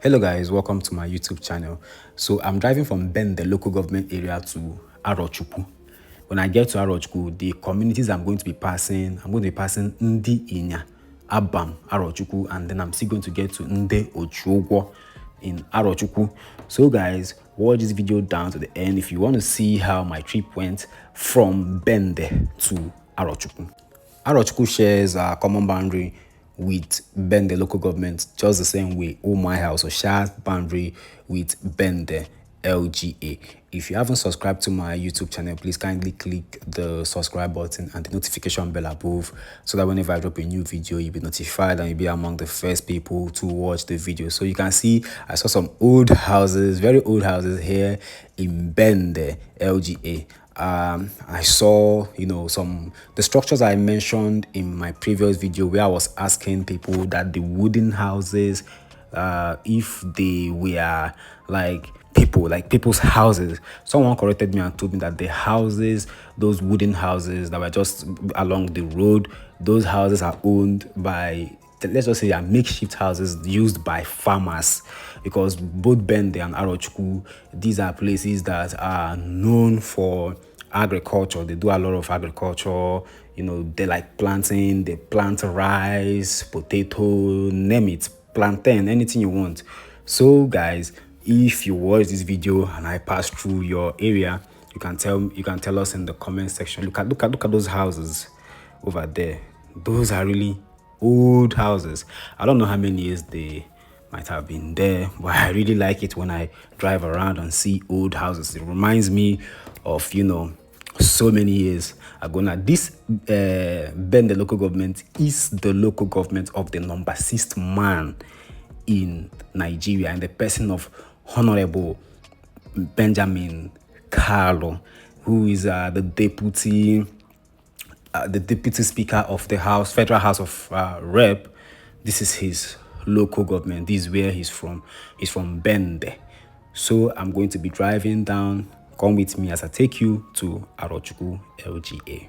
Hello guys, welcome to my YouTube channel. So I'm driving from Bende local government area to Arochukwu. When I get to Arochukwu, the communities I'm going to be passing Ndi Inya, Abam, Arochukwu, and then I'm still going to get to Nde Ochuogwo in Arochukwu. So guys, watch this video down to the end if you want to see how my trip went from Bende to Arochukwu. Arochukwu shares a common boundary with Bende local government just the same way Umuahia also shares boundary with Bende LGA. If you haven't subscribed to my YouTube channel, please kindly click the subscribe button and the notification bell above so that whenever I drop a new video, you'll be notified and you'll be among the first people to watch the video. So you can see I saw some old houses, very old houses here in Bende LGA. I saw, the structures I mentioned in my previous video where I was asking people that the wooden houses, if they were like people's houses. Someone corrected me and told me that the houses, those wooden houses that were just along the road, those houses are owned by, let's just say, are makeshift houses used by farmers, because both Bende and Arochukwu, these are places that are known for agriculture. They do a lot of agriculture. They like planting. They plant rice, potato, name it, plantain, anything you want. So guys, if you watch this video and I pass through your area, you can tell us in the comment section. Look at those houses over there. Those are really old houses. I don't know how many years they might have been there, but I really like it when I drive around and see old houses. It reminds me of so many years ago. Now this Bende local government is the local government of the number 6th man in Nigeria, in the person of Honorable Benjamin Carlo, who is the deputy speaker of the Federal House of Rep. This is his local government. This is where he's from. He's from Bende. So I'm going to be driving down. Come with me as I take you to Arochukwu LGA.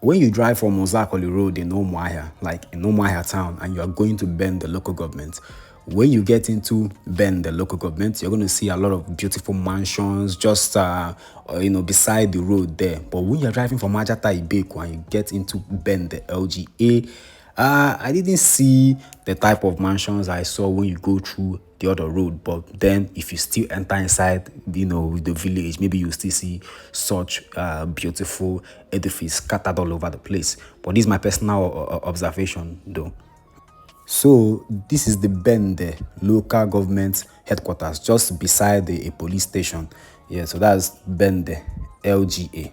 When you drive from Ozakoli Road in Umuahia, like in Umuahia town, and you are going to Bende local government, when you get into Bende local government, you're going to see a lot of beautiful mansions just beside the road there. But when you're driving from Ajata Ibeku and you get into Bende LGA, I didn't see the type of mansions I saw when you go through the other road. But then if you still enter inside, the village, maybe you still see such beautiful edifice scattered all over the place. But this is my personal observation though. So this is the Bende local government headquarters, just beside a police station. Yeah, so that's Bende LGA.